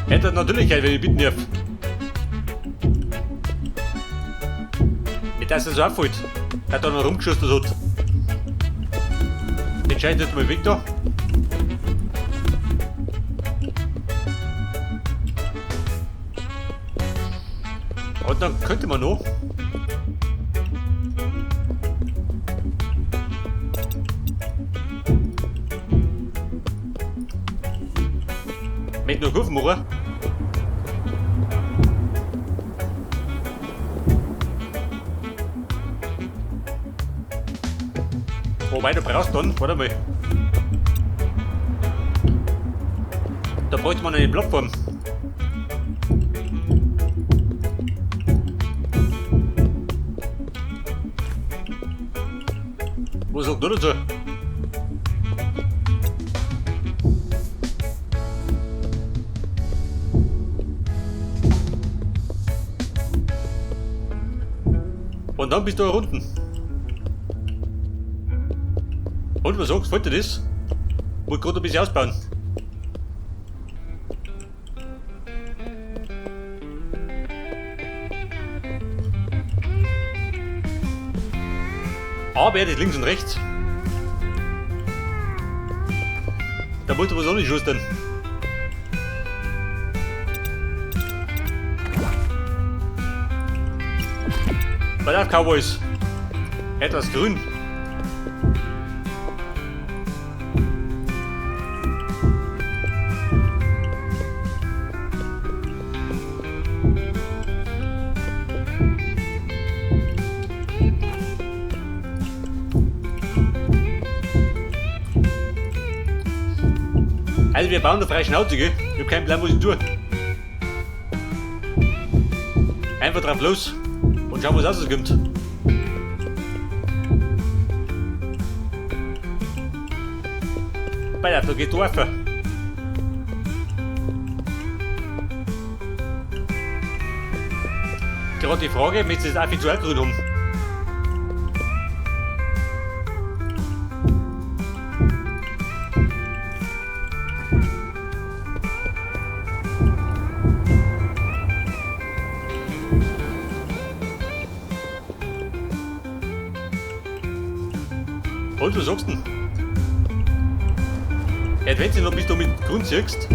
Hätte natürlich, wenn ich bitten darf. Nicht, dass er so auffällt. Er hat da noch rumgeschossen hat. Den Schein tut mal weg da. Und dann könnte man noch. Mit noch Hüfen machen. Wobei du brauchst dann, warte mal. Da bräuchte man eine Plattform. Was sagt du dazu? Und dann bist du da unten. Und was sagst du, gefällt dir das? Wollte gerade ein bisschen ausbauen. Aber er ist links und rechts. Da muss er was anderes schustern. Pass auf, Cowboys. Etwas grün. Also wir bauen eine freie Schnauze, gell? Ich hab keinen Plan, was ich tue. Einfach drauf los und schauen, was rauskommt. Bei der, da geht Dorfer. Gerade die Frage, möchtest du das auch viel zu grün haben? Und was sagst du denn? Ja, wenn du noch bis du mit grün siehst.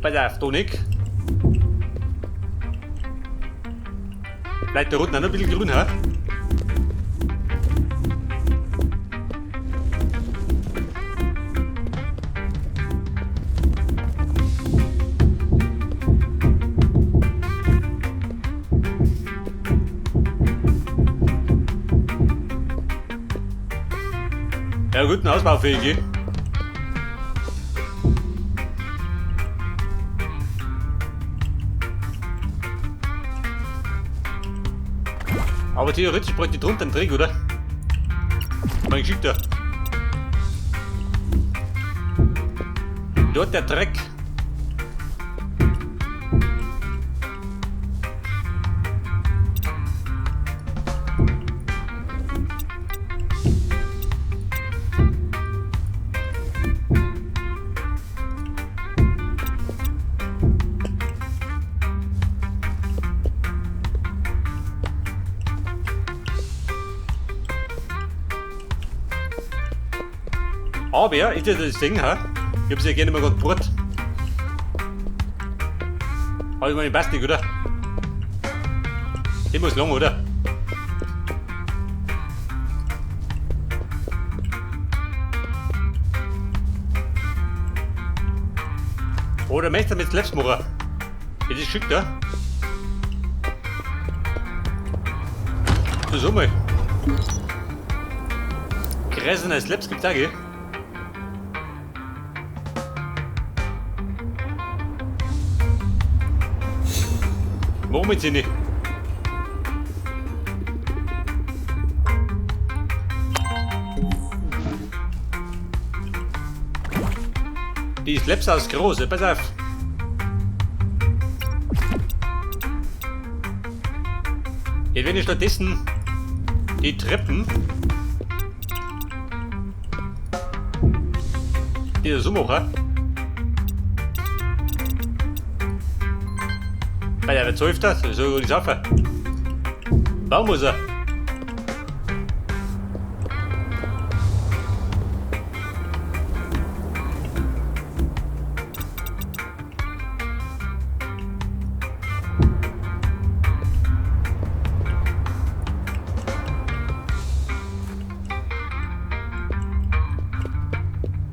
Pass auf, da nicht. Bleibt da unten auch noch ein bisschen grün, ha? Ja, guten Ausbaufähig. Aber theoretisch bräuchte ich drunter einen Trick, oder? Mein Geschickter. Dort der Dreck. Aber, ist ja das Ding, ha? Ich hab's ja gerne mal gerade gebohrt. Aber ich meine, passt nicht, oder? Die muss lang, oder? Oder möchtest du mit Slaps machen? Das ist schick, da? So mal. Gräsene Slaps gibt's auch, gell? Warum jetzt nicht? Die Slaps aus groß, pass auf. Jetzt wenn ich stattdessen Die Treppen. Die ist super. Weil ja, was hilft das? So die Sache. Warum muss er?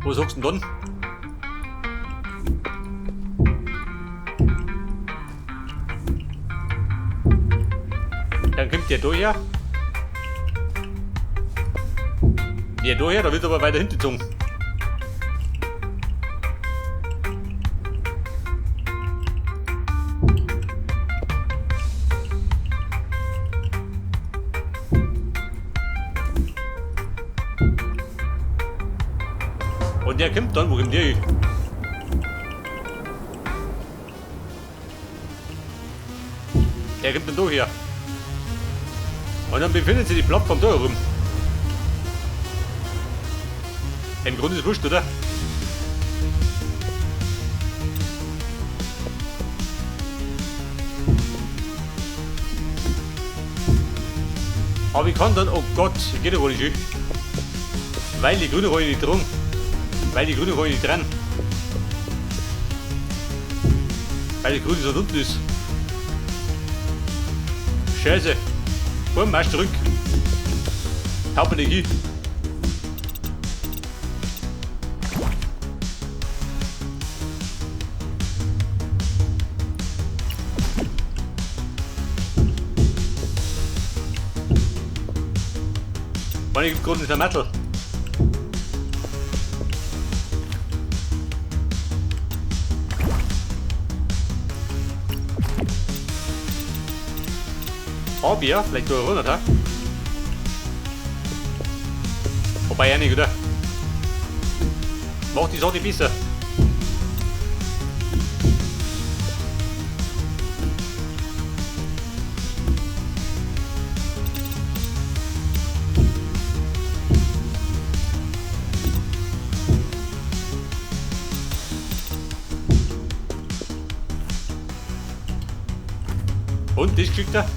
Wo sagst du denn dann? Dann kommt der da her. Der da her, da wird aber weiter hingezogen. Und der kommt dann, wo kommt der hin? Der kommt dann da her. Und dann befindet sich die Plattform da herum. Im Grunde ist es wurscht, oder? Aber ich kann dann, oh Gott, ich geh da gar nicht hin. Weil die grüne Rolle nicht dran. Weil die grüne Rolle nicht dran. Weil die grüne so unten ist. Scheiße. Komm, marsch zurück. Haut mir nicht hin. Mann, ich geb gerade nicht der Mattel. Bier, vielleicht durch 100, ha? Wobei ja nicht, oder? Macht die Sorte besser. Und das kriegt er.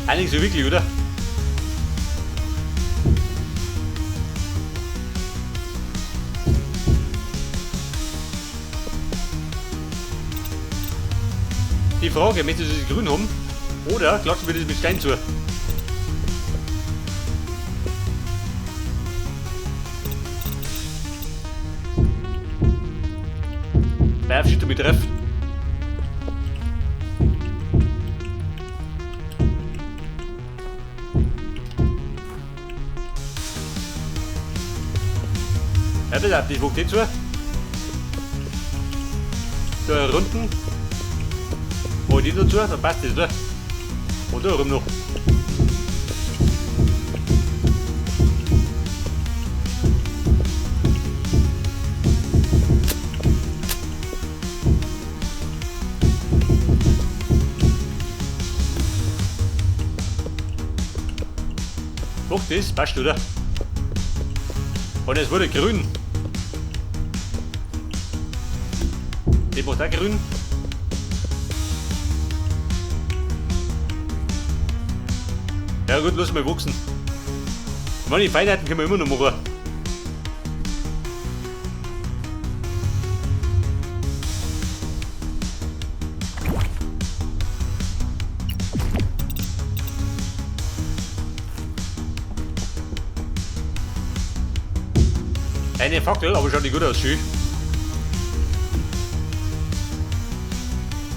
Eigentlich so wirklich, oder? Die Frage, möchtest du das grün haben? Oder klatschen wir das mit Stein zu? Werf ich damit treff. Ja, bitte, die guckt den zu. Da unten. Hol die dazu, dann passt das, oder? Und da rum noch. Guck, das passt, oder? Und es wurde grün. Die macht auch grün. Ja gut, lass mal wachsen. Manche Feinheiten können wir immer noch machen. Eine Fackel, aber schaut nicht gut aus, schön.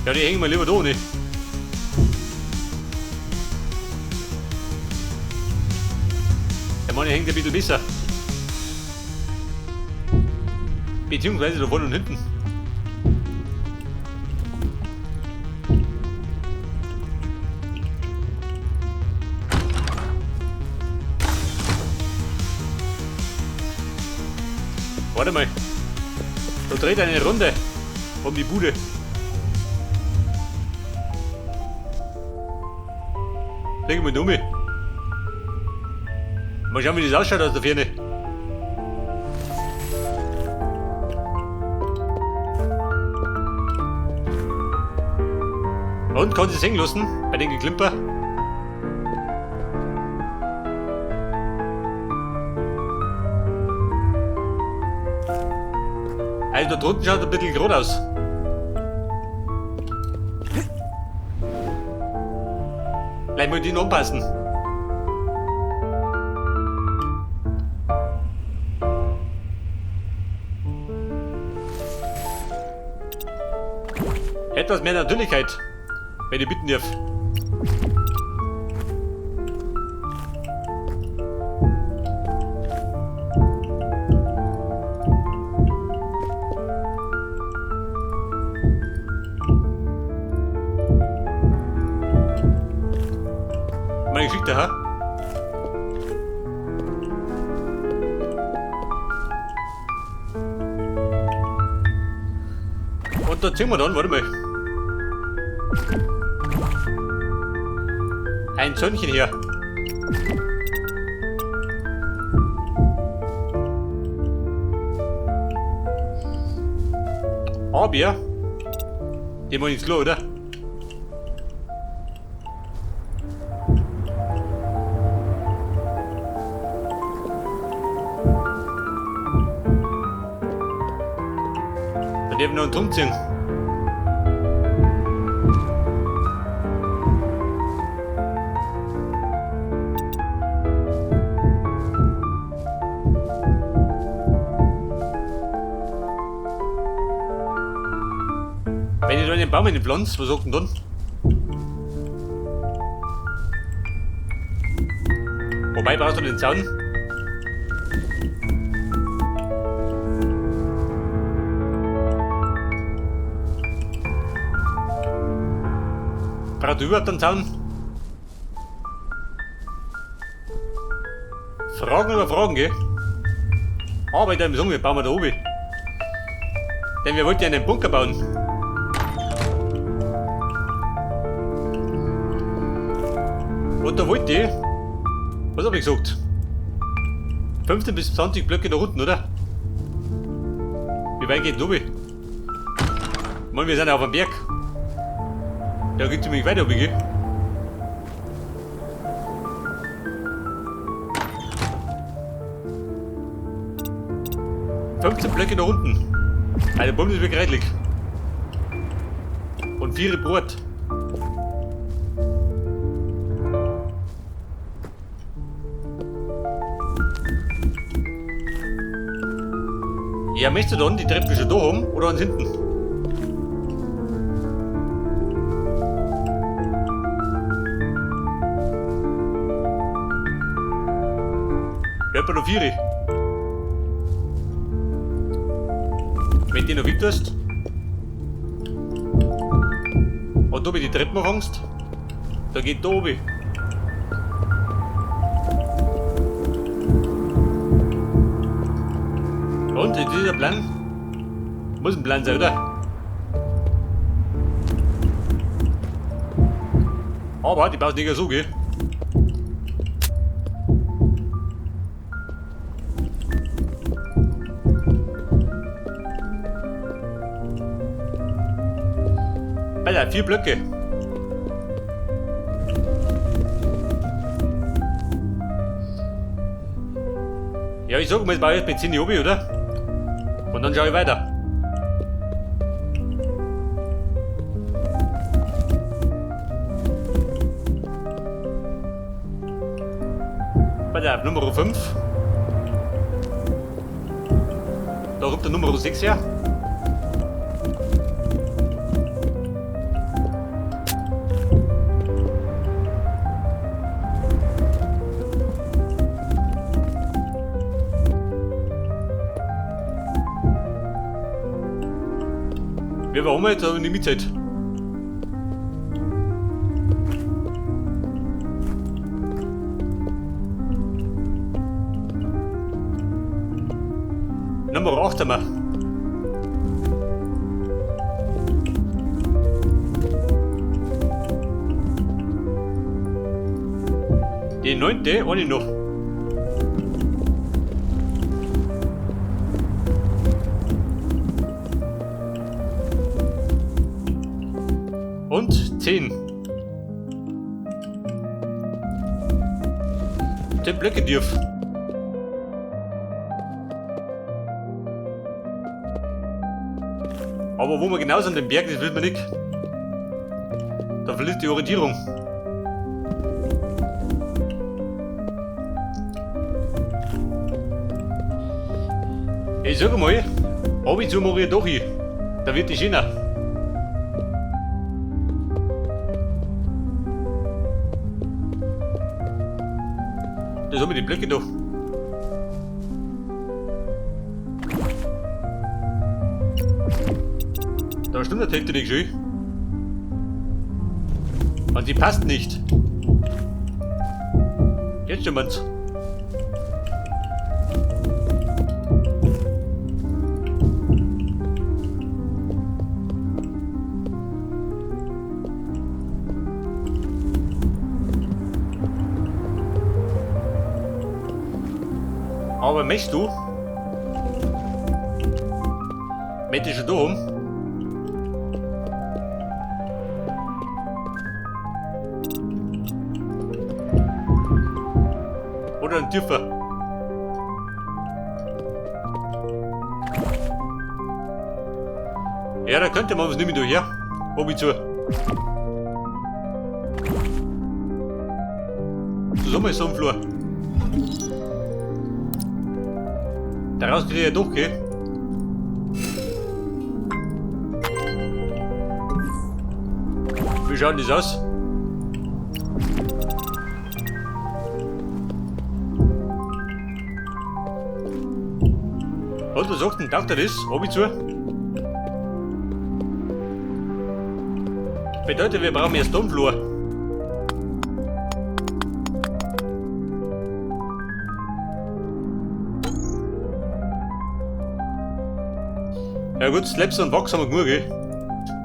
Ja, die hängen wir lieber da nicht. Der Mann hängt ein bisschen besser. Beziehungsweise da vorne und hinten. Warte mal. Da dreht eine Runde um die Bude. Leg mal um. Mal schauen, wie das ausschaut aus der Ferne. Und kann sie es hängen lassen bei den Geklimper? Also da drunten schaut ein bisschen grad aus. Gleich mal den anpassen. Etwas mehr Natürlichkeit, wenn ich bitten darf. Meine Geschichte, ha? Und da ziehen wir dann, warte mal. Ein Sönnchen hier. Aber, die wollen ins Klo, oder? Dann eben noch einen Drum ziehen. Wenn ich da einen Baum in den Pflanz, was sagt denn dann? Wobei brauchst du den Zaun? Brauchst du überhaupt einen Zaun? Fragen über Fragen, gell? Aber in deinem Song, wir bauen wir da oben. Denn wir wollten ja einen Bunker bauen. Und da wollte ich, was hab ich gesagt? 15 bis 20 Blöcke nach unten, oder? Wie weit geht oben? Ich meine, wir sind auf einem Berg. Da geht ziemlich weit oben, gell? Blöcke nach unten. Eine Bombe ist wirklich reichlich. Und 4 Brot. Ja, möchtest du dann die Treppe schon da haben oder ans hinten? Etwa noch 4. Wenn du noch weg tust und du mit die Treppen fängst, dann geht da oben. Und ist dieser Plan? Muss ein Plan sein, oder? Aber die baust nicht so, gell? Alter, 4 Blöcke. Ja, ich sag mal, jetzt baue ich jetzt mit 10 oben, oder? Und dann schaue ich weiter. Bei der Nummer 5. Da kommt der Nummer 6 her. Wir waren jetzt in die Mitzeit. Nummer 8 haben wir. Die 9. ohne noch. Und 10. 10 Blöcke dürfen. Aber wo wir genau sind, den Berg, das will man nicht. Da verliert die Orientierung. Ich sag mal, ab und zu mache ich doch hin. Da wird die schöner. Das haben wir die Blöcke doch. Da stimmt der Technik schön. Und die passt nicht. Jetzt schon man's. Aber möchtest du? Möchtest du da oben? Oder ein Tiefer? Ja, da könnte man was nehmen, du her. Obi zu. Zusammen ist so ein Flur. Daraus kriege ich ja doch, gell? Wie schaut das aus? Und was sagt denn, taugt er das? Obi zu? Bedeutet, wir brauchen erst einen Flur. Ja gut, Slaps und Wachs haben wir genug, gell?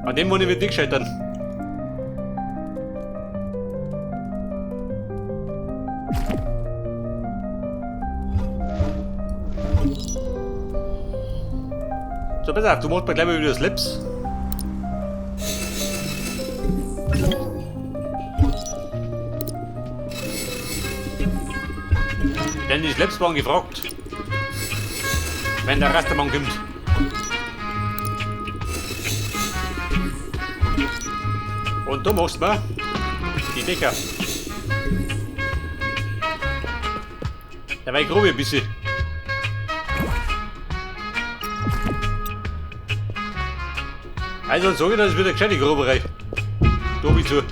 An dem Monat wird nicht scheitern. So, pass auf, du machst mir gleich mal wieder Slaps. Denn die Slaps waren gefragt. Wenn der Rastermann kommt. Und da machst du mir die Decker. Da war ich grob ein bisschen. Also dann sage ich, das ist wieder eine gescheite Groberei. Da hab ich zu.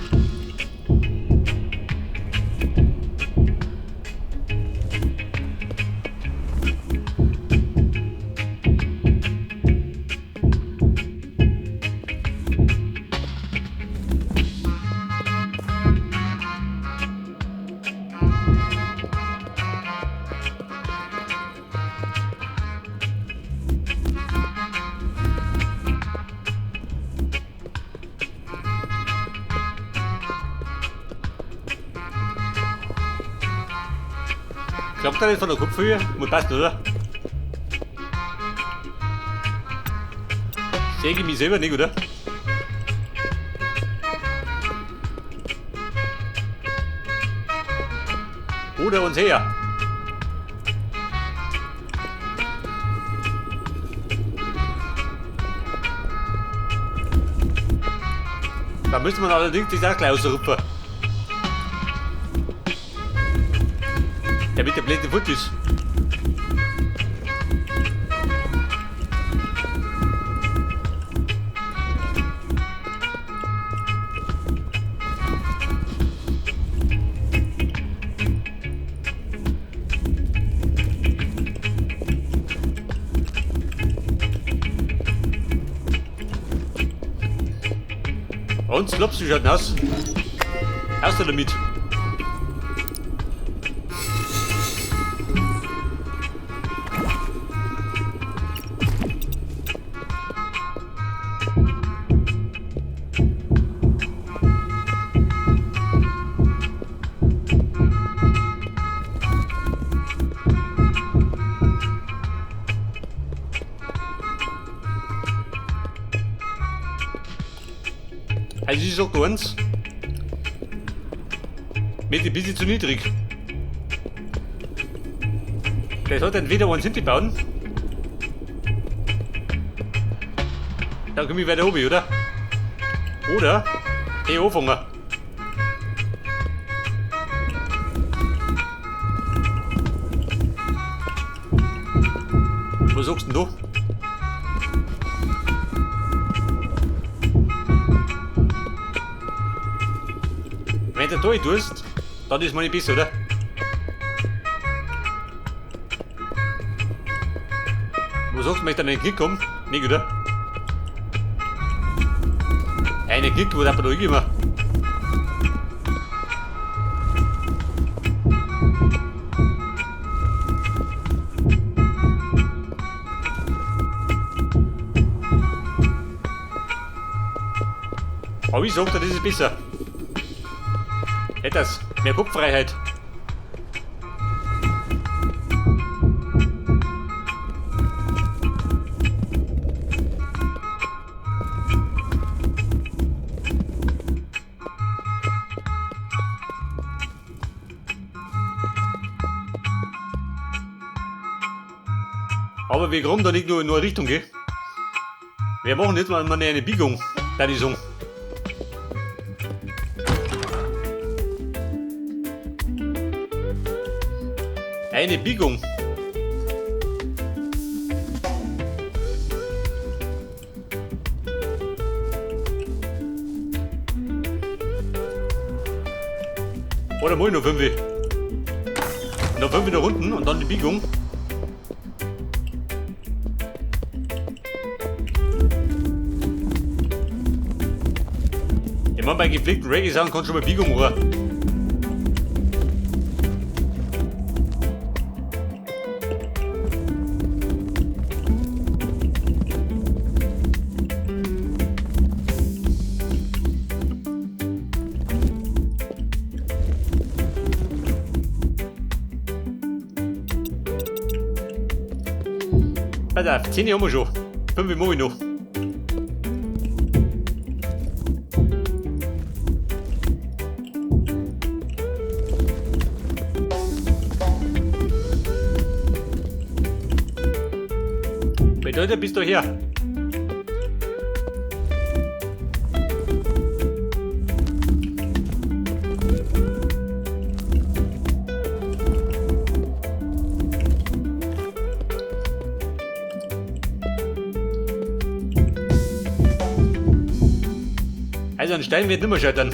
Klappt das von der Kopfhöhe? Muss passt, oder? Sehe ich mich selber nicht, oder? Oder uns her. Da müsste man allerdings die Sache gleich ausrufen. Damit der blöde Foot ist. Und Slops, wie schaut denn aus? Aus damit. Also ich sag uns, mit ein bisschen zu niedrig. Der sollte entweder uns hinbauen. Dann komme ich weiter oben, oder? Oder hier anfangen. Was sagst denn du? Wenn du da tust, dann ist man nicht besser, oder? Was sagst du, möchte einen Knick kommen? Nicht, oder? Eine Knick, wo darf man da hingehen? Aber ich sag dir, das ist besser. Etwas mehr Kopffreiheit. Aber wir kommen da nicht nur in eine Richtung, gell? Wir machen jetzt mal eine Biegung, da die sagen. Eine Biegung. Oder mal noch 5. Noch 5 nach unten und dann die Biegung. Ich meine, bei gepflegten Reggae-Sound kannst du schon mal Biegung machen. Pass auf, 10 haben wir schon. 5 mache ich noch. Bedeutet, bist du her? Also ein Stein wird nicht mehr scheitern.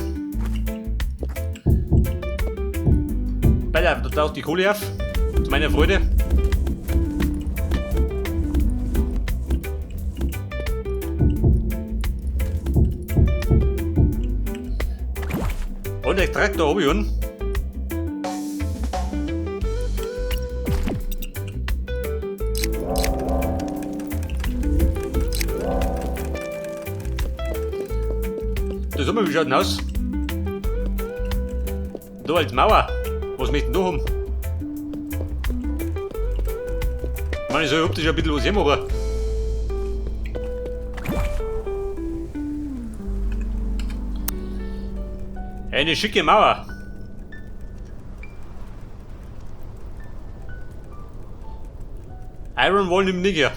Weiter, da taucht die Kohle auf. Zu meiner Freude. Und der Traktor oben hin. Da sehen wir, wie schaut denn aus? Da als Mauer. Was möchten wir da haben? Ich meine, ich soll optisch ein bisschen was hermachen. Eine schicke Mauer. Iron Wall nimmt nicht her.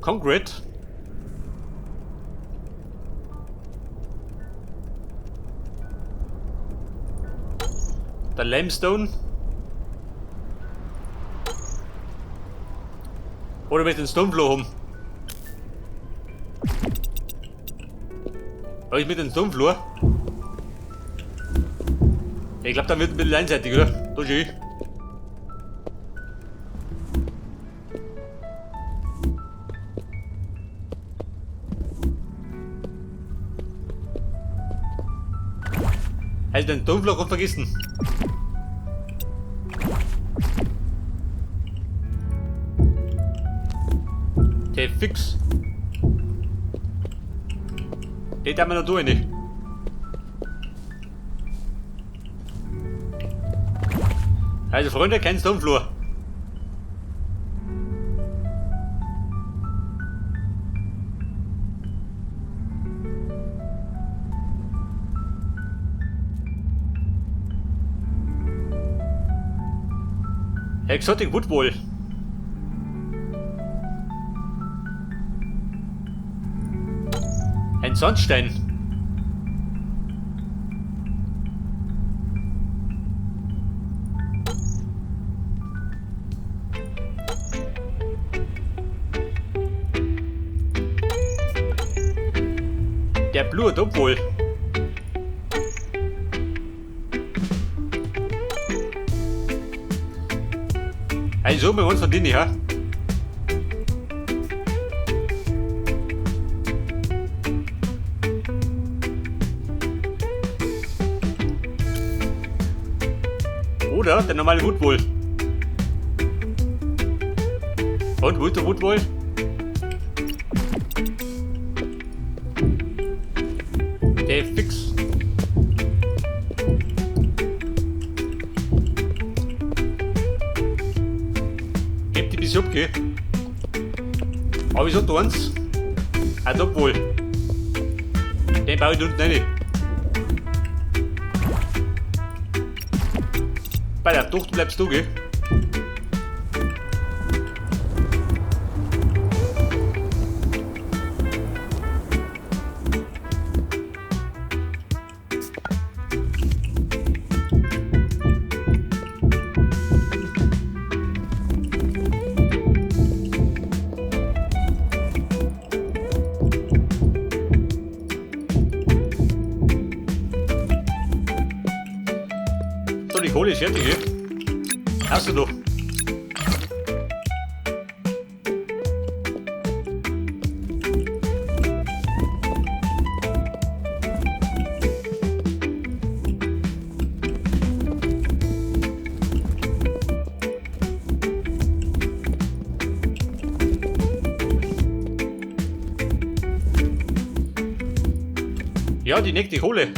Concrete. Der Limestone. Oder mit dem Stonefloor haben. Aber ich mit dem Stonefloor. Ich glaube, dann wird ein bisschen einseitig, oder? Da schön. Also den Stonefloor kann vergessen. Der fix. Den haben wir noch durch. Also Freunde, kein Stonefloor. Exotic Woodwall. Ein Sandstein. Der Blue Dopwall. Hey, so mit uns von denen, ja? Oder der normale Woodwall. Und wo ist der Woodwall? Der ist fix. Gebt die bis abgehen. Aber ich sag dir eins. Ein Dopwall. Den baue ich da unten rein. Bei der Tochter bleibst du, gell? So, die Kohle ist fertig, gell? Hast du noch? Ja, die nächste Kohle.